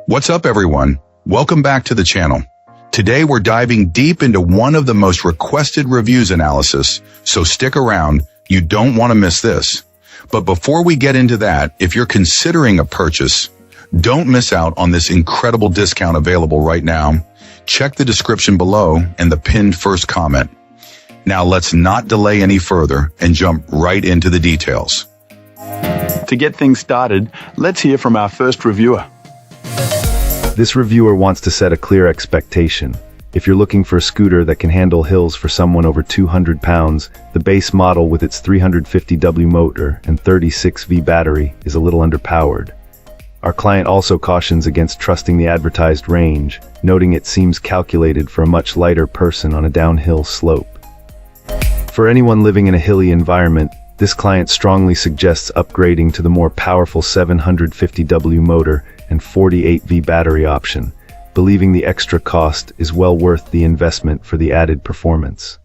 What's up, everyone? Welcome back to the channel. Today we're diving deep into one of the most requested reviews analysis, so stick around, you don't want to miss this. But before we get into that, if you're considering a purchase, don't miss out on this incredible discount available right now. Check the description below and the pinned first comment. Now let's not delay any further and jump right into the details. To get things started, let's hear from our first reviewer. This reviewer wants to set a clear expectation. If you're looking for a scooter that can handle hills for someone over 200 pounds, the base model with its 350W motor and 36V battery is a little underpowered. Our client also cautions against trusting the advertised range, noting it seems calculated for a much lighter person on a downhill slope. For anyone living in a hilly environment, this client strongly suggests upgrading to the more powerful 750W motor and 48V battery option, believing the extra cost is well worth the investment for the added performance.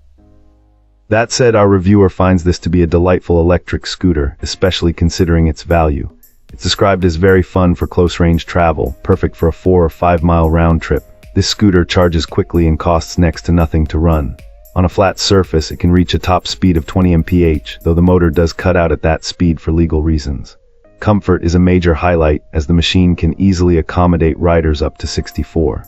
That said, our reviewer finds this to be a delightful electric scooter, especially considering its value. It's described as very fun for close-range travel, perfect for a 4 or 5 mile round trip. This scooter charges quickly and costs next to nothing to run. On a flat surface, it can reach a top speed of 20 mph, though the motor does cut out at that speed for legal reasons. Comfort is a major highlight, as the machine can easily accommodate riders up to 64.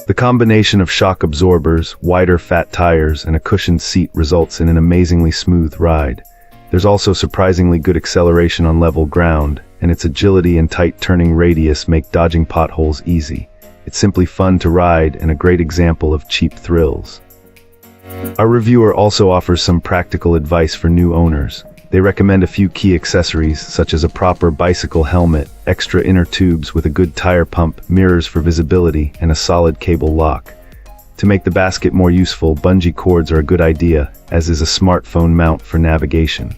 The combination of shock absorbers, wider fat tires, and a cushioned seat results in an amazingly smooth ride. There's also surprisingly good acceleration on level ground, and its agility and tight turning radius make dodging potholes easy. It's simply fun to ride and a great example of cheap thrills. Our reviewer also offers some practical advice for new owners. They recommend a few key accessories, such as a proper bicycle helmet, extra inner tubes with a good tire pump, mirrors for visibility, and a solid cable lock. To make the basket more useful, bungee cords are a good idea, as is a smartphone mount for navigation.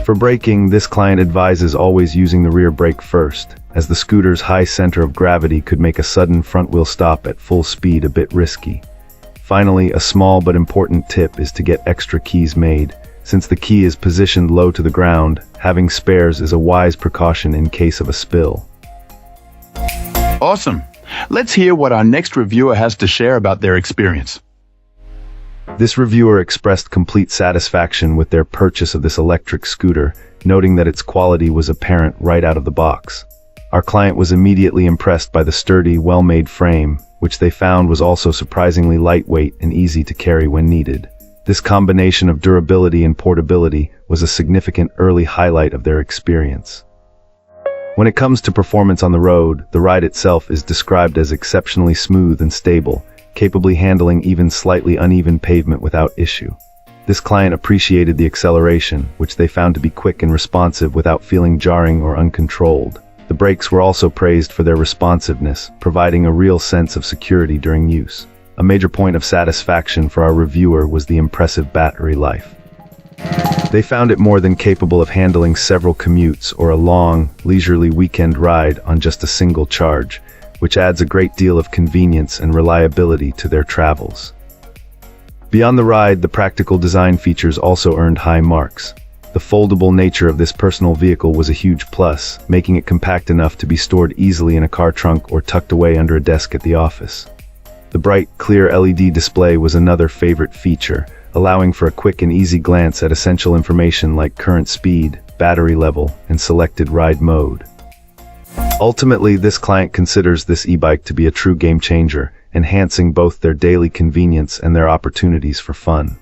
For braking, this client advises always using the rear brake first, as the scooter's high center of gravity could make a sudden front-wheel stop at full speed a bit risky. Finally, a small but important tip is to get extra keys made. Since the key is positioned low to the ground, having spares is a wise precaution in case of a spill. Awesome. Let's hear what our next reviewer has to share about their experience. This reviewer expressed complete satisfaction with their purchase of this electric scooter, noting that its quality was apparent right out of the box. Our client was immediately impressed by the sturdy, well-made frame, which they found was also surprisingly lightweight and easy to carry when needed. This combination of durability and portability was a significant early highlight of their experience. When it comes to performance on the road, the ride itself is described as exceptionally smooth and stable, capably handling even slightly uneven pavement without issue. This client appreciated the acceleration, which they found to be quick and responsive without feeling jarring or uncontrolled. The brakes were also praised for their responsiveness, providing a real sense of security during use. A major point of satisfaction for our reviewer was the impressive battery life. They found it more than capable of handling several commutes or a long, leisurely weekend ride on just a single charge, which adds a great deal of convenience and reliability to their travels. Beyond the ride, the practical design features also earned high marks. The foldable nature of this personal vehicle was a huge plus, making it compact enough to be stored easily in a car trunk or tucked away under a desk at the office. The bright, clear LED display was another favorite feature, allowing for a quick and easy glance at essential information like current speed, battery level, and selected ride mode. Ultimately, this client considers this e-bike to be a true game changer, enhancing both their daily convenience and their opportunities for fun.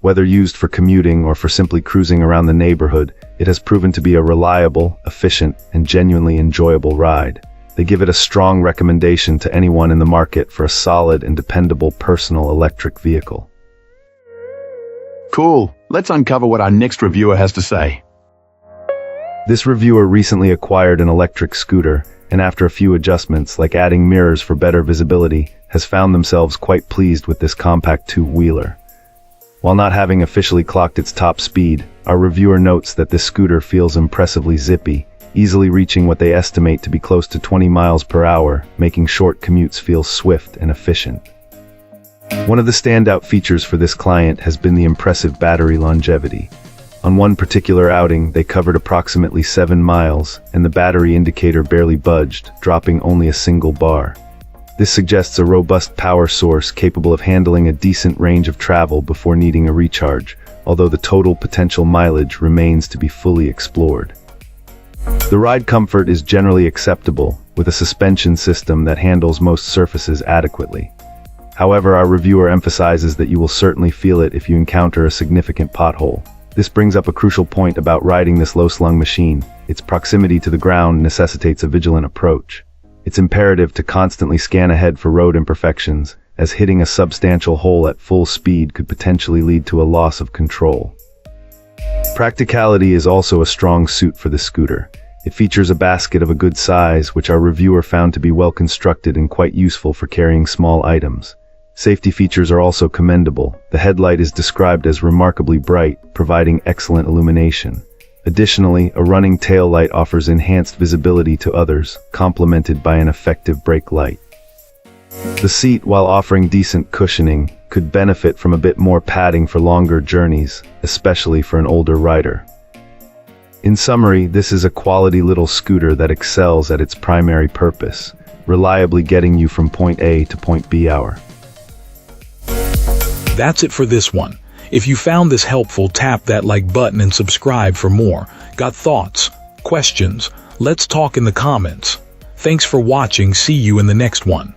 Whether used for commuting or for simply cruising around the neighborhood, it has proven to be a reliable, efficient, and genuinely enjoyable ride. They give it a strong recommendation to anyone in the market for a solid and dependable personal electric vehicle. Cool. Let's uncover what our next reviewer has to say. This reviewer recently acquired an electric scooter, and after a few adjustments, like adding mirrors for better visibility, has found themselves quite pleased with this compact two-wheeler. While not having officially clocked its top speed, our reviewer notes that this scooter feels impressively zippy, easily reaching what they estimate to be close to 20 miles per hour, making short commutes feel swift and efficient. One of the standout features for this client has been the impressive battery longevity. On one particular outing, they covered approximately 7 miles, and the battery indicator barely budged, dropping only a single bar. This suggests a robust power source capable of handling a decent range of travel before needing a recharge, although the total potential mileage remains to be fully explored. The ride comfort is generally acceptable, with a suspension system that handles most surfaces adequately. However, our reviewer emphasizes that you will certainly feel it if you encounter a significant pothole. This brings up a crucial point about riding this low-slung machine. Its proximity to the ground necessitates a vigilant approach. It's imperative to constantly scan ahead for road imperfections, as hitting a substantial hole at full speed could potentially lead to a loss of control. Practicality is also a strong suit for the scooter. It features a basket of a good size, which our reviewer found to be well constructed and quite useful for carrying small items. Safety features are also commendable. The headlight is described as remarkably bright, providing excellent illumination. Additionally, a running tail light offers enhanced visibility to others, complemented by an effective brake light. The seat, while offering decent cushioning, could benefit from a bit more padding for longer journeys, especially for an older rider. In summary, this is a quality little scooter that excels at its primary purpose, reliably getting you from point A to point B hour. That's it for this one. If you found this helpful, tap that like button and subscribe for more. Got thoughts? Questions? Let's talk in the comments. Thanks for watching. See you in the next one.